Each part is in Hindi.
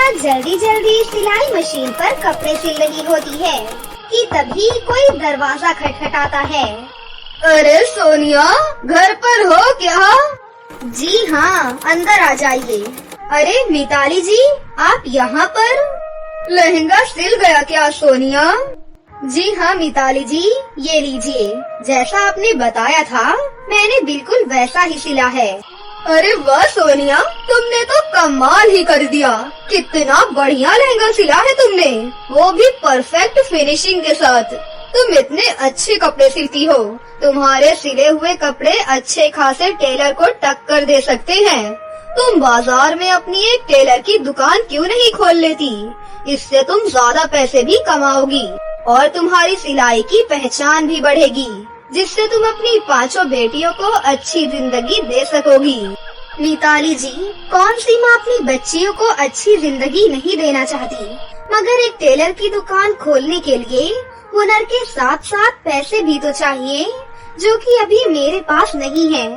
सोनिया जल्दी जल्दी सिलाई मशीन पर कपड़े सिल रही होती है कि तभी कोई दरवाजा खटखटाता है। अरे सोनिया, घर पर हो क्या? जी हाँ, अंदर आ जाइए। अरे मिताली जी, आप यहाँ पर? लहंगा सिल गया क्या सोनिया? जी हाँ मिताली जी, ये लीजिए। जैसा आपने बताया था मैंने बिल्कुल वैसा ही सिला है। अरे वाह सोनिया, तुमने तो कमाल ही कर दिया। कितना बढ़िया लहंगा सिला है तुमने, वो भी परफेक्ट फिनिशिंग के साथ। तुम इतने अच्छे कपड़े सिलती हो। तुम्हारे सिले हुए कपड़े अच्छे खासे टेलर को टक्कर दे सकते हैं। तुम बाजार में अपनी एक टेलर की दुकान क्यों नहीं खोल लेती? इससे तुम ज्यादा पैसे भी कमाओगी और तुम्हारी सिलाई की पहचान भी बढ़ेगी, जिससे तुम अपनी 5 बेटियों को अच्छी जिंदगी दे सकोगी। मिताली जी, कौन सी माँ अपनी बच्चियों को अच्छी जिंदगी नहीं देना चाहती, मगर एक टेलर की दुकान खोलने के लिए हुनर के साथ साथ पैसे भी तो चाहिए, जो कि अभी मेरे पास नहीं है।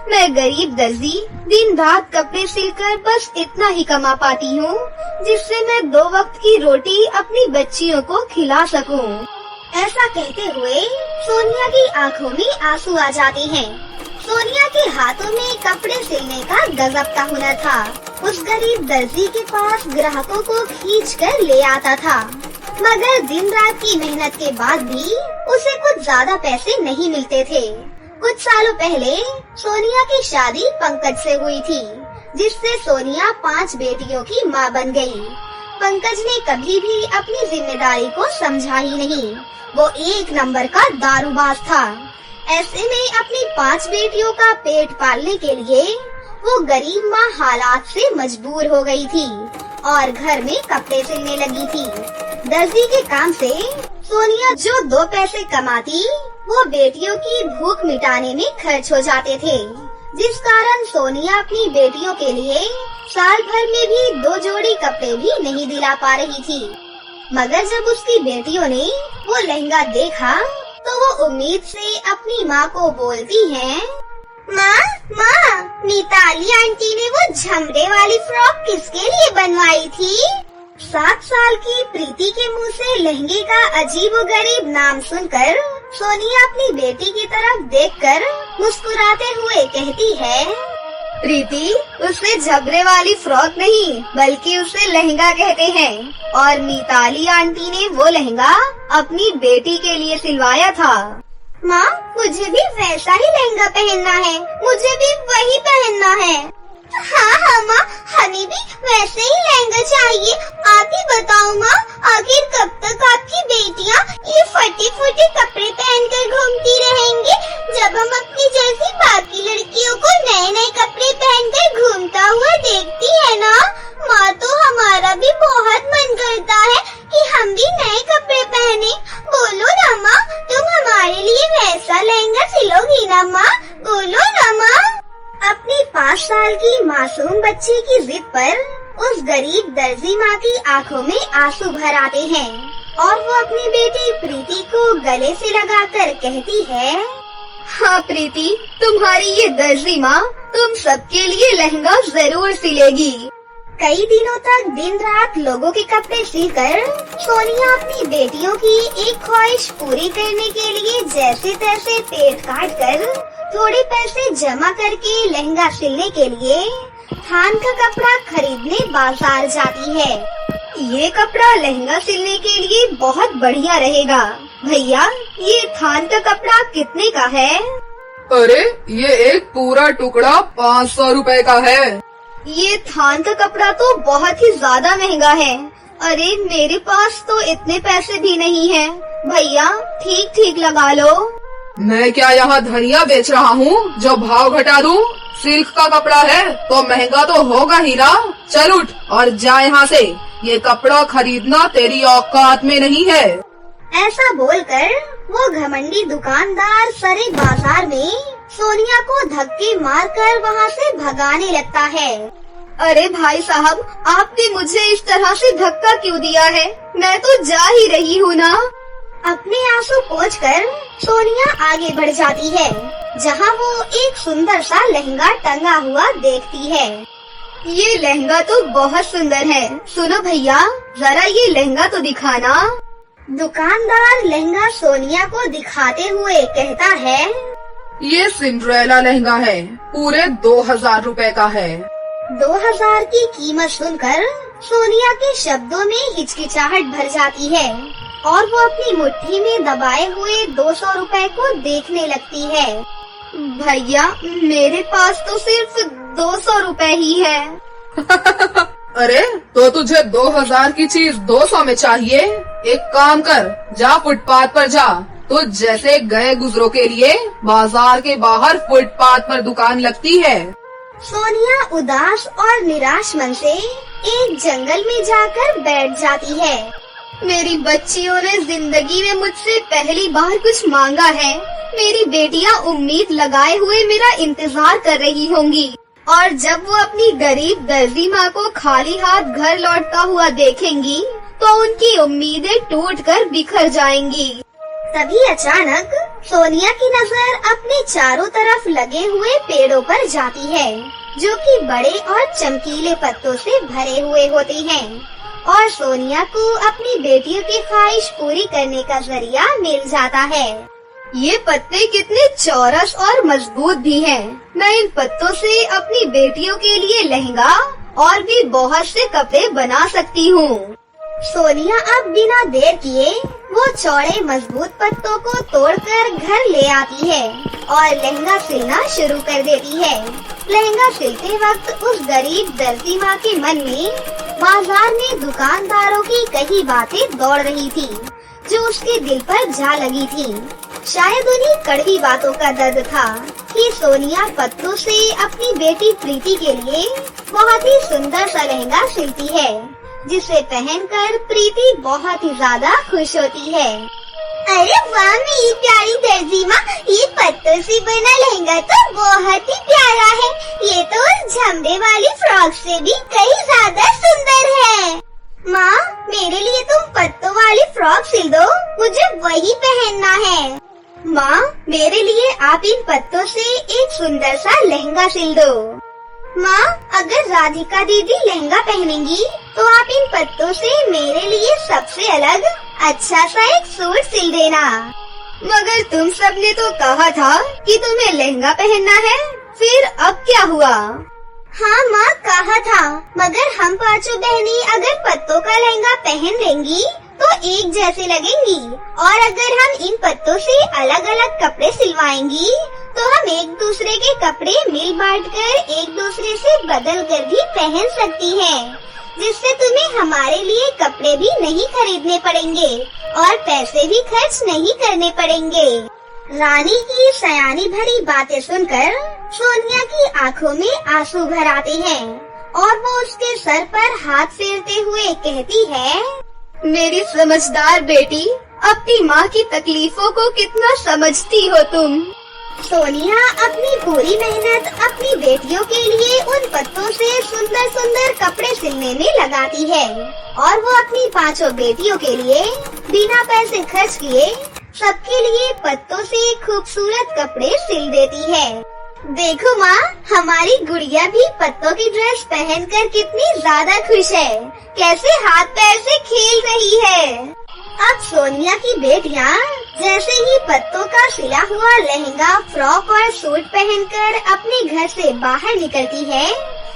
मैं गरीब दर्जी दिन रात कपड़े सिलकर बस इतना ही कमा पाती हूँ, जिससे मैं 2 वक्त की रोटी अपनी बच्चियों को खिला सकूँ। ऐसा कहते हुए सोनिया की आंखों में आंसू आ जाते हैं। सोनिया के हाथों में कपड़े सिलने का गजब का हुनर था। उस गरीब दर्जी के पास ग्राहकों को खींच कर ले आता था, मगर दिन रात की मेहनत के बाद भी उसे कुछ ज्यादा पैसे नहीं मिलते थे। कुछ सालों पहले सोनिया की शादी पंकज से हुई थी, जिससे सोनिया 5 बेटियों की माँ बन गई। पंकज ने कभी भी अपनी जिम्मेदारी को समझा ही नहीं। वो 1 नंबर का दारूबाज था। ऐसे में अपनी 5 बेटियों का पेट पालने के लिए वो गरीब माँ हालात से मजबूर हो गई थी और घर में कपड़े सिलने लगी थी। दर्जी के काम से सोनिया जो 2 पैसे कमाती, वो बेटियों की भूख मिटाने में खर्च हो जाते थे, जिस कारण सोनिया अपनी बेटियों के लिए साल भर में भी 2 जोड़ी कपड़े भी नहीं दिला पा रही थी। मगर जब उसकी बेटियों ने वो लहंगा देखा तो वो उम्मीद से अपनी माँ को बोलती हैं, माँ, मिताली आंटी ने वो झमरे वाली फ्रॉक किसके लिए बनवाई थी? 7 साल की प्रीति के मुंह से लहंगे का अजीबोगरीब नाम सुनकर सोनिया अपनी बेटी की तरफ देखकर मुस्कुराते हुए कहती है, प्रीति, उसे झबरे वाली फ्रॉक नहीं बल्कि उसे लहंगा कहते हैं, और मिताली आंटी ने वो लहंगा अपनी बेटी के लिए सिलवाया था। माँ, मुझे भी वैसा ही लहंगा पहनना है, मुझे भी वही पहनना है। हाँ माँ, हमें भी वैसे ही लहंगा चाहिए। आप ही बताओ माँ, आखिर कब तक आपकी बेटियाँ ये फटे फटे कपड़े पहनकर घूमती रहेंगी? जब हम अपनी जैसी बाकी लड़कियों को नए नए कपड़े पहनकर घूमता हुआ देखती है ना माँ, तो हमारा भी बहुत मन करता है कि हम भी नए कपड़े पहने। बोलो ना माँ, तुम हमारे लिए वैसा लहंगा सिलोगी ना माँ? बोलो ना माँ। अपनी 5 साल की मासूम बच्ची की जिद पर उस गरीब दर्जी माँ की आंखों में आंसू भर आते हैं और वो अपनी बेटी प्रीति को गले से लगाकर कहती है, हाँ प्रीति, तुम्हारी ये दर्जी माँ तुम सबके लिए लहंगा जरूर सिलेगी। कई दिनों तक दिन रात लोगों के कपड़े सिलकर सोनिया अपनी बेटियों की एक ख्वाहिश पूरी करने के लिए जैसे तैसे पेट काट कर थोड़े पैसे जमा करके लहंगा सिलने के लिए थान का कपड़ा खरीदने बाजार जाती है। ये कपड़ा लहंगा सिलने के लिए बहुत बढ़िया रहेगा। भैया, ये थान का कपड़ा कितने का है? अरे, ये एक पूरा टुकड़ा 500 रुपए का है। ये थान का कपड़ा तो बहुत ही ज्यादा महंगा है। अरे, मेरे पास तो इतने पैसे भी नहीं है। भैया, ठीक ठीक लगा लो। मैं क्या यहाँ धनिया बेच रहा हूँ जो भाव घटा दूँ? सिल्क का कपड़ा है तो महंगा तो होगा ही ना। चल उठ और जा यहाँ से। ये कपड़ा खरीदना तेरी औकात में नहीं है। ऐसा बोलकर वो घमंडी दुकानदार सारे बाजार में सोनिया को धक्के मारकर वहाँ से भगाने लगता है। अरे भाई साहब, आपने मुझे इस तरह से धक्का क्यों दिया है? मैं तो जा ही रही हूँ ना। अपने आंसू पोंछकर सोनिया आगे बढ़ जाती है, जहाँ वो एक सुंदर सा लहंगा टंगा हुआ देखती है। ये लहंगा तो बहुत सुंदर है। सुनो भैया, जरा ये लहंगा तो दिखाना। दुकानदार लहंगा सोनिया को दिखाते हुए कहता है, ये सिंड्रेला लहंगा है, पूरे 2000 रुपए का है। 2000 की कीमत सुनकर सोनिया के शब्दों में हिचकिचाहट भर जाती है और वो अपनी मुट्ठी में दबाए हुए 200 रुपए को देखने लगती है। भैया, मेरे पास तो सिर्फ 200 रुपए ही है। अरे तो तुझे 2000 की चीज 200 में चाहिए? एक काम कर, जा फुटपाथ पर जा। तो जैसे गए गुजरों के लिए बाजार के बाहर फुटपाथ पर दुकान लगती है। सोनिया उदास और निराश मन से एक जंगल में जाकर बैठ जाती है। मेरी बच्चियों ने जिंदगी में मुझसे पहली बार कुछ मांगा है। मेरी बेटियां उम्मीद लगाए हुए मेरा इंतजार कर रही होंगी और जब वो अपनी गरीब दर्जी माँ को खाली हाथ घर लौटता हुआ देखेंगी तो उनकी उम्मीदें टूटकर बिखर जाएंगी। तभी अचानक सोनिया की नजर अपने चारों तरफ लगे हुए पेड़ों पर जाती है, जो कि बड़े और चमकीले पत्तों से भरे हुए होते हैं और सोनिया को अपनी बेटियों की ख्वाहिश पूरी करने का जरिया मिल जाता है। ये पत्ते कितने चौरस और मजबूत भी हैं। मैं इन पत्तों से अपनी बेटियों के लिए लहंगा और भी बहुत से कपड़े बना सकती हूँ। सोनिया अब बिना देर किए वो चौड़े मजबूत पत्तों को तोड़कर घर ले आती है और लहंगा सिलना शुरू कर देती है। लहंगा सिलते वक्त उस गरीब दर्जी माँ के मन में बाजार में दुकानदारों की कई बातें दौड़ रही थी, जो उसके दिल पर जा लगी थी। शायद उन्हीं कड़वी बातों का दर्द था कि सोनिया पत्तों से अपनी बेटी प्रीति के लिए बहुत ही सुंदर सा लहंगा सिलती है, जिसे पहनकर प्रीति बहुत ही ज्यादा खुश होती है। अरे वाह मेरी प्यारी दर्जी माँ, ये पत्तों से बना लहंगा तो बहुत ही प्यारा है। ये तो उस झमड़े वाली फ्रॉक से भी कहीं ज्यादा सुंदर है। माँ, मेरे लिए तुम पत्तों वाली फ्रॉक सिल दो, मुझे वही पहनना है। माँ, मेरे लिए आप इन पत्तों से एक सुंदर सा लहंगा सिल दो। माँ, अगर राधिका दीदी लहंगा पहनेंगी तो आप इन पत्तों से मेरे लिए सबसे अलग अच्छा सा एक सूट सिल देना। मगर तुम सबने तो कहा था कि तुम्हें लहंगा पहनना है, फिर अब क्या हुआ? हाँ माँ, कहा था, मगर हम पांचों बहनें अगर पत्तों का लहंगा पहन लेंगी तो एक जैसे लगेंगी और अगर हम इन पत्तों से अलग अलग कपड़े सिलवाएंगी तो हम एक दूसरे के कपड़े मिल बांट कर एक दूसरे से बदल कर भी पहन सकती हैं, जिससे तुम्हें हमारे लिए कपड़े भी नहीं खरीदने पड़ेंगे और पैसे भी खर्च नहीं करने पड़ेंगे। रानी की सयानी भरी बातें सुनकर सोनिया की आंखों में आंसू भर आते हैं और वो उसके सर पर हाथ फेरते हुए कहती है, मेरी समझदार बेटी, अपनी माँ की तकलीफों को कितना समझती हो तुम। सोनिया अपनी पूरी मेहनत अपनी बेटियों के लिए उन पत्तों से सुंदर सुंदर कपड़े सिलने में लगाती है और वो अपनी पांचों बेटियों के लिए बिना पैसे खर्च किए सबके लिए पत्तों से खूबसूरत कपड़े सिल देती है। देखो माँ, हमारी गुड़िया भी पत्तों की ड्रेस पहनकर कितनी ज्यादा खुश है, कैसे हाथ पैर से खेल रही है। अब सोनिया की बेटियाँ जैसे ही पत्तों का सिला हुआ लहंगा, फ्रॉक और सूट पहनकर अपने घर से बाहर निकलती है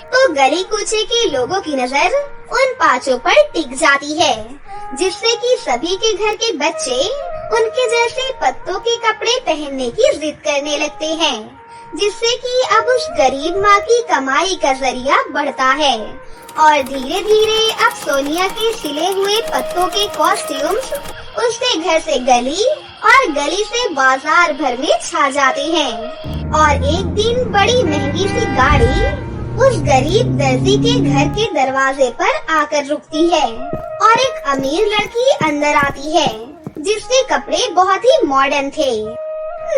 तो गली कूचे के लोगों की नजर उन पांचों पर टिक जाती है, जिससे कि सभी के घर के बच्चे उनके जैसे पत्तों के कपड़े पहनने की जिद करने लगते हैं, जिससे कि अब उस गरीब माँ की कमाई का जरिया बढ़ता है और धीरे धीरे अब सोनिया के सिले हुए पत्तों के कॉस्ट्यूम्स उसके घर से गली और गली से बाजार भर में छा जाते हैं। और एक दिन बड़ी महंगी सी गाड़ी उस गरीब दर्जी के घर के दरवाजे पर आकर रुकती है और एक अमीर लड़की अंदर आती है, जिसके कपड़े बहुत ही मॉडर्न थे।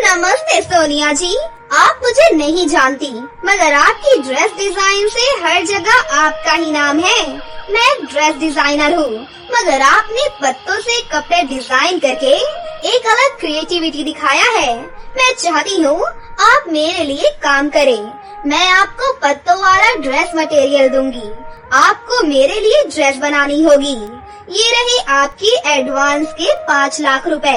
नमस्ते सोनिया जी, आप मुझे नहीं जानती, मगर आपकी ड्रेस डिजाइन से हर जगह आपका ही नाम है। मैं ड्रेस डिजाइनर हूँ, मगर आपने पत्तों से कपड़े डिजाइन करके एक अलग क्रिएटिविटी दिखाया है। मैं चाहती हूँ आप मेरे लिए काम करें। मैं आपको पत्तों वाला ड्रेस मटेरियल दूंगी। आपको मेरे लिए ड्रेस बनानी होगी। ये रहे आपकी एडवांस के 5 लाख रुपए।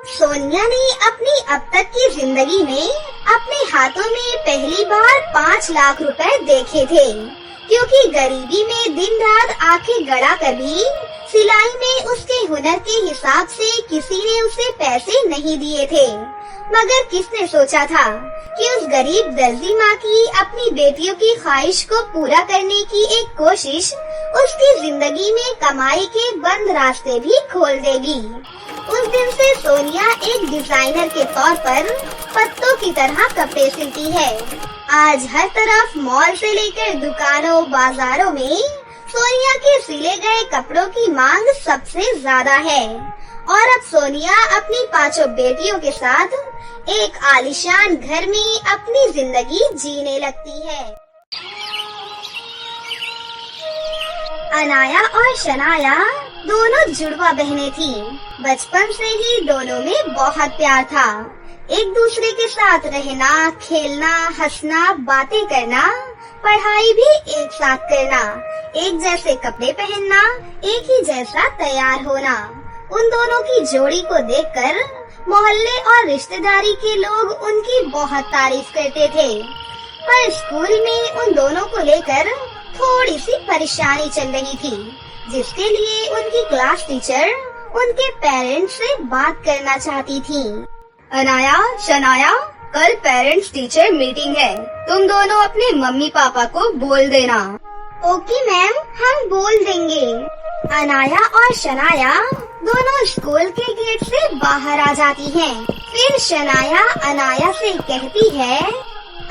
सोनिया ने अपनी अब तक की जिंदगी में अपने हाथों में पहली बार 5 लाख रुपए देखे थे, क्योंकि गरीबी में दिन रात आंखें गड़ा कर भी सिलाई में उसके हुनर के हिसाब से किसी ने उसे पैसे नहीं दिए थे। मगर किसने सोचा था कि उस गरीब दर्जी माँ की अपनी बेटियों की ख्वाहिश को पूरा करने की एक कोशिश उसकी जिंदगी में कमाई के बंद रास्ते भी खोल देगी। उस दिन से सोनिया एक डिजाइनर के तौर पर पत्तों की तरह कपड़े सिलती है। आज हर तरफ मॉल से लेकर दुकानों बाजारों में सोनिया के सिले गए कपड़ों की मांग सबसे ज्यादा है। और अब सोनिया अपनी 5 बेटियों के साथ एक आलीशान घर में अपनी जिंदगी जीने लगती है। अनाया और शनाया दोनों जुड़वा बहनें थीं। बचपन से ही दोनों में बहुत प्यार था। एक दूसरे के साथ रहना, खेलना, हंसना, बातें करना, पढ़ाई भी एक साथ करना, एक जैसे कपड़े पहनना, एक ही जैसा तैयार होना। उन दोनों की जोड़ी को देखकर मोहल्ले और रिश्तेदारी के लोग उनकी बहुत तारीफ करते थे। पर स्कूल में उन दोनों को लेकर थोड़ी सी परेशानी चल रही थी, जिसके लिए उनकी क्लास टीचर उनके पेरेंट्स से बात करना चाहती थी। अनाया, शनाया, कल पेरेंट्स टीचर मीटिंग है। तुम दोनों अपने मम्मी पापा को बोल देना। ओके मैम, हम बोल देंगे। अनाया और शनाया दोनों स्कूल के गेट से बाहर आ जाती हैं। फिर शनाया अनाया से कहती है,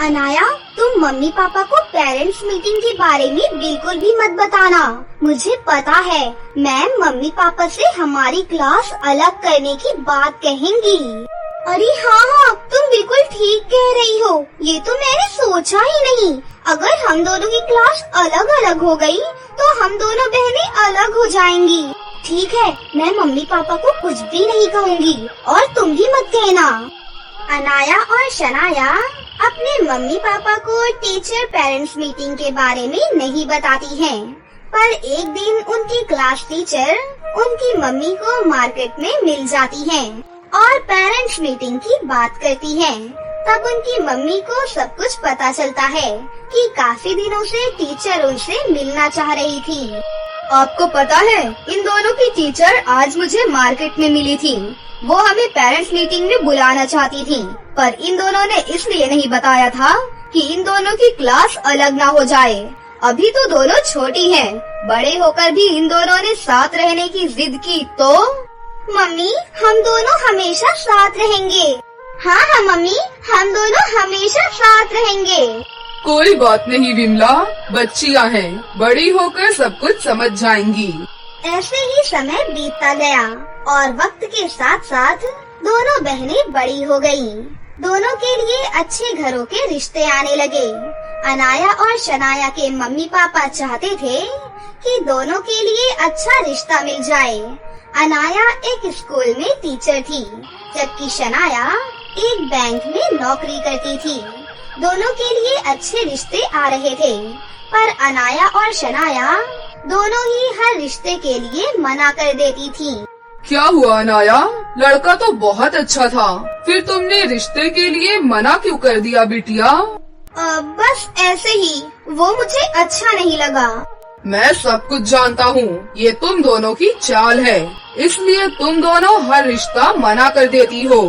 अनाया, तुम मम्मी पापा को पेरेंट्स मीटिंग के बारे में बिल्कुल भी मत बताना। मुझे पता है मैम मम्मी पापा से हमारी क्लास अलग करने की बात कहेंगी। अरे हाँ, तुम बिल्कुल ठीक कह रही हो। ये तो मैंने सोचा ही नहीं। अगर हम दोनों की क्लास अलग अलग हो गई, तो हम दोनों बहनें अलग हो जाएंगी। ठीक है, मैं मम्मी पापा को कुछ भी नहीं कहूँगी और तुम भी मत कहना। अनाया और शनाया अपने मम्मी पापा को टीचर पेरेंट्स मीटिंग के बारे में नहीं बताती हैं। पर एक दिन उनकी क्लास टीचर उनकी मम्मी को मार्केट में मिल जाती हैं और पेरेंट्स मीटिंग की बात करती हैं। तब उनकी मम्मी को सब कुछ पता चलता है कि काफी दिनों से टीचर उनसे मिलना चाह रही थी। आपको पता है, इन दोनों की टीचर आज मुझे मार्केट में मिली थी। वो हमें पेरेंट्स मीटिंग में बुलाना चाहती थी, पर इन दोनों ने इसलिए नहीं बताया था कि इन दोनों की क्लास अलग ना हो जाए। अभी तो दोनों छोटी हैं, बड़े होकर भी इन दोनों ने साथ रहने की जिद की तो। मम्मी, हम दोनों हमेशा साथ रहेंगे। हाँ मम्मी, हम दोनों हमेशा साथ रहेंगे। कोई बात नहीं विमला, बच्चियां हैं, बड़ी होकर सब कुछ समझ जाएंगी। ऐसे ही समय बीतता गया और वक्त के साथ साथ दोनों बहनें बड़ी हो गयीं। दोनों के लिए अच्छे घरों के रिश्ते आने लगे। अनाया और शनाया के मम्मी पापा चाहते थे कि दोनों के लिए अच्छा रिश्ता मिल जाए। अनाया एक स्कूल में टीचर थी, जबकि शनाया एक बैंक में नौकरी करती थी। दोनों के लिए अच्छे रिश्ते आ रहे थे, पर अनाया और शनाया दोनों ही हर रिश्ते के लिए मना कर देती थी। क्या हुआ अनाया, लड़का तो बहुत अच्छा था, फिर तुमने रिश्ते के लिए मना क्यों कर दिया बिटिया? बस ऐसे ही, वो मुझे अच्छा नहीं लगा। मैं सब कुछ जानता हूँ, ये तुम दोनों की चाल है, इसलिए तुम दोनों हर रिश्ता मना कर देती हो।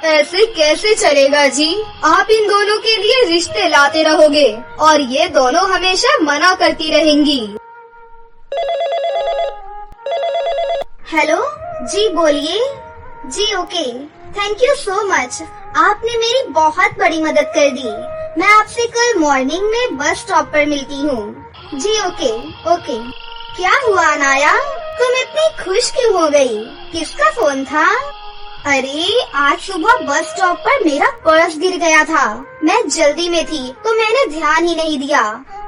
ऐसे कैसे चलेगा जी? आप इन दोनों के लिए रिश्ते लाते रहोगे और ये दोनों हमेशा मना करती रहेंगी। हेलो जी, बोलिए। जी okay, thank you so much, आपने मेरी बहुत बड़ी मदद कर दी। मैं आपसे कल मॉर्निंग में बस स्टॉप पर मिलती हूँ। जी ओके ओके। क्या हुआ अनाया, तुम इतनी खुश क्यों हो गई? किसका फोन था? अरे आज सुबह बस स्टॉप पर मेरा पर्स गिर गया था। मैं जल्दी में थी तो मैंने ध्यान ही नहीं दिया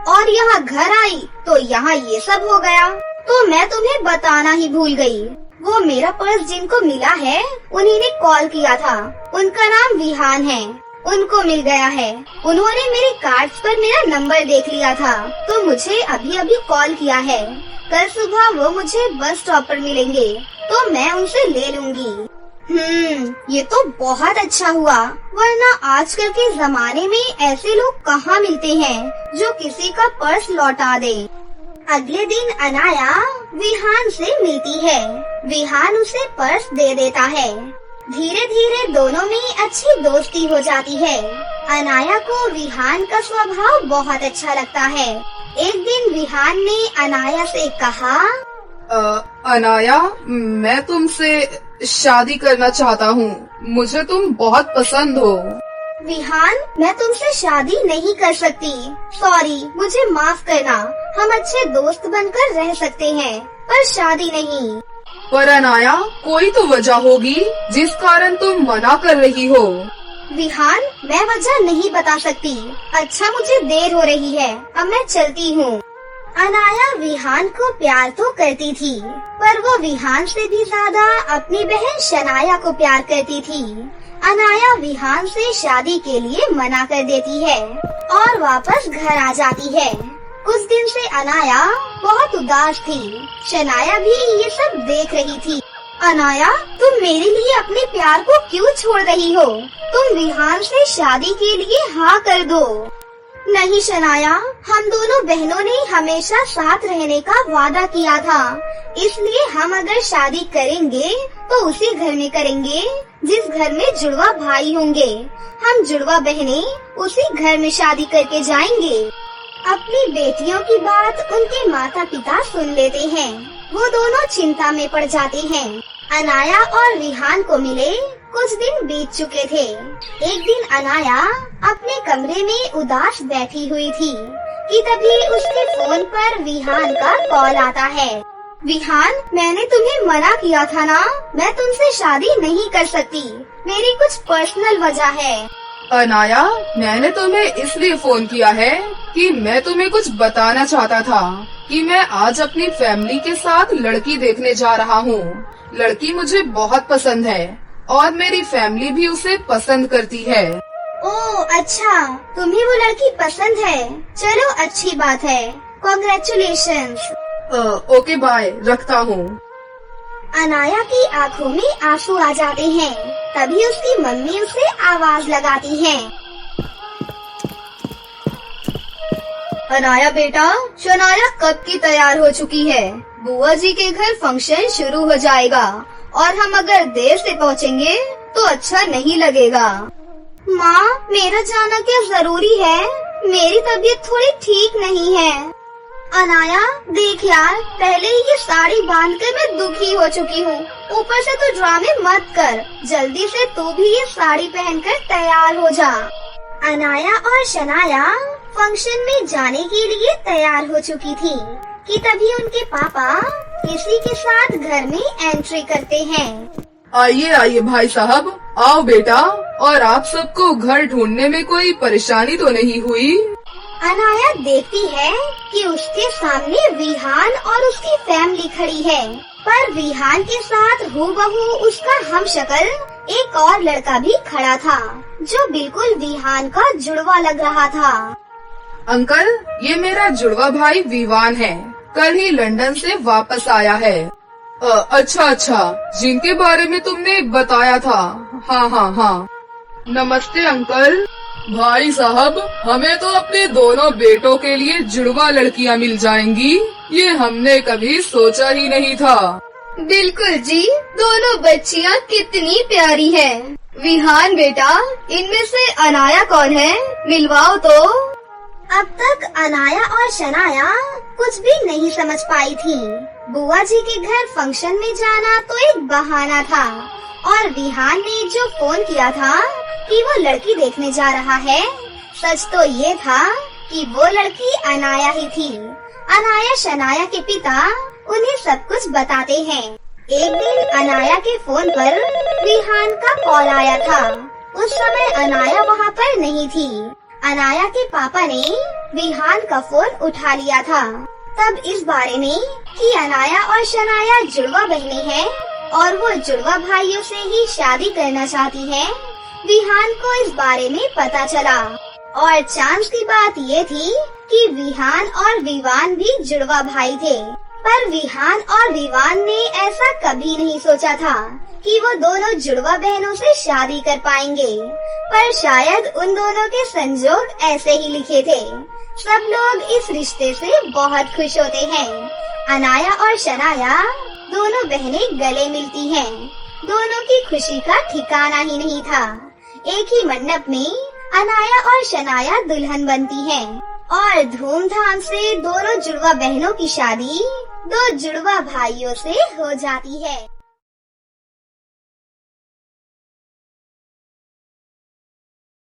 और यहाँ घर आई तो यहाँ ये सब हो गया, तो मैं तुम्हें बताना ही भूल गई। वो मेरा पर्स जिनको मिला है उन्हीं ने कॉल किया था। उनका नाम विहान है। उनको मिल गया है। उन्होंने मेरे कार्ड्स पर मेरा नंबर देख लिया था, तो मुझे अभी अभी कॉल किया है। कल सुबह वो मुझे बस स्टॉप पर मिलेंगे, तो मैं उनसे ले लूंगी। ये तो बहुत अच्छा हुआ, वरना आजकल के जमाने में ऐसे लोग कहाँ मिलते हैं जो किसी का पर्स लौटा दे। अगले दिन अनाया विहान से मिलती है। विहान उसे पर्स दे देता है। धीरे धीरे दोनों में अच्छी दोस्ती हो जाती है। अनाया को विहान का स्वभाव बहुत अच्छा लगता है। एक दिन विहान ने अनाया से कहा, अनाया, मैं तुमसे शादी करना चाहता हूँ। मुझे तुम बहुत पसंद हो। विहान, मैं तुमसे शादी नहीं कर सकती। सॉरी, मुझे माफ करना। हम अच्छे दोस्त बनकर रह सकते हैं, पर शादी नहीं। पर अनाया, कोई तो वजह होगी जिस कारण तुम मना कर रही हो। विहान, मैं वजह नहीं बता सकती। अच्छा, मुझे देर हो रही है, अब मैं चलती हूँ। अनाया विहान को प्यार तो करती थी, पर वो विहान से भी ज्यादा अपनी बहन शनाया को प्यार करती थी। अनाया विहान से शादी के लिए मना कर देती है और वापस घर आ जाती है। कुछ दिन से अनाया बहुत उदास थी। शनाया भी ये सब देख रही थी। अनाया, तुम मेरे लिए अपने प्यार को क्यों छोड़ रही हो? तुम विहान से शादी के लिए हाँ कर दो। नहीं शनाया, हम दोनों बहनों ने हमेशा साथ रहने का वादा किया था, इसलिए हम अगर शादी करेंगे तो उसी घर में करेंगे जिस घर में जुड़वा भाई होंगे। हम जुड़वा बहनें उसी घर में शादी करके जाएंगे। अपनी बेटियों की बात उनके माता पिता सुन लेते हैं। वो दोनों चिंता में पड़ जाते हैं। अनाया और विहान को मिले कुछ दिन बीत चुके थे। एक दिन अनाया अपने कमरे में उदास बैठी हुई थी कि तभी उसके फोन पर विहान का कॉल आता है। विहान, मैंने तुम्हें मना किया था ना, मैं तुमसे शादी नहीं कर सकती। मेरी कुछ पर्सनल वजह है। अनाया, मैंने तुम्हें इसलिए फोन किया है कि मैं तुम्हें कुछ बताना चाहता था कि मैं आज अपनी फैमिली के साथ लड़की देखने जा रहा हूँ। लड़की मुझे बहुत पसंद है और मेरी फैमिली भी उसे पसंद करती है। ओह अच्छा, तुम्हें वो लड़की पसंद है। चलो, अच्छी बात है। कॉन्ग्रेचुलेशंस। ओके बाय, रखता हूँ। अनाया की आंखों में आंसू आ जाते हैं। तभी उसकी मम्मी उसे आवाज लगाती है। अनाया बेटा, शनाया कब की तैयार हो चुकी है। बुआ जी के घर फंक्शन शुरू हो जाएगा और हम अगर देर से पहुँचेंगे तो अच्छा नहीं लगेगा। माँ, मेरा जाना क्या जरूरी है? मेरी तबीयत थोड़ी ठीक नहीं है। अनाया, देख यार, पहले ही ये साड़ी बांधकर मैं दुखी हो चुकी हूँ। ऊपर से तू ड्रामे मत कर। जल्दी से तू भी ये साड़ी पहनकर तैयार हो जा। अनाया और शनाया फंक्शन में जाने के लिए तैयार हो चुकी थी कि तभी उनके पापा किसी के साथ घर में एंट्री करते हैं। आइए आइए भाई साहब, आओ बेटा। और आप सबको घर ढूंढने में कोई परेशानी तो नहीं हुई? अनाया देखती है कि उसके सामने विहान और उसकी फैमिली खड़ी है, पर विहान के साथ हूबहू उसका हमशक्ल एक और लड़का भी खड़ा था जो बिल्कुल विहान का जुड़वा लग रहा था। अंकल, ये मेरा जुड़वा भाई विवान है। कल ही लंदन से वापस आया है। अच्छा, जिनके बारे में तुमने बताया था। हाँ। नमस्ते अंकल। भाई साहब, हमें तो अपने दोनों बेटों के लिए जुड़वा लड़कियां मिल जाएंगी, ये हमने कभी सोचा ही नहीं था। बिल्कुल जी, दोनों बच्चियाँ कितनी प्यारी हैं। विहान बेटा, इनमें से अनाया कौन है? मिलवाओ तो। अब तक अनाया और शनाया कुछ भी नहीं समझ पाई थी। बुआ जी के घर फंक्शन में जाना तो एक बहाना था, और विहान ने जो फोन किया था कि वो लड़की देखने जा रहा है, सच तो ये था कि वो लड़की अनाया ही थी। अनाया शनाया के पिता उन्हें सब कुछ बताते हैं। एक दिन अनाया के फोन पर विहान का कॉल आया था। उस समय अनाया वहाँ पर नहीं थी। अनाया के पापा ने विहान का फोन उठा लिया था। तब इस बारे में कि अनाया और शनाया जुड़वा बहनें हैं और वो जुड़वा भाइयों से ही शादी करना चाहती हैं, विहान को इस बारे में पता चला और चांस की बात ये थी कि विहान और विवान भी जुड़वा भाई थे। पर विहान और विवान ने ऐसा कभी नहीं सोचा था कि वो दोनों जुड़वा बहनों से शादी कर पाएंगे। पर शायद उन दोनों के संजोग ऐसे ही लिखे थे। सब लोग इस रिश्ते से बहुत खुश होते हैं। अनाया और शनाया दोनों बहनें गले मिलती हैं। दोनों की खुशी का ठिकाना ही नहीं था। एक ही मंडप में अनाया और शनाया दुल्हन बनती हैं और धूमधाम से दोनों जुड़वा बहनों की शादी दो जुड़वा भाइयों से हो जाती है।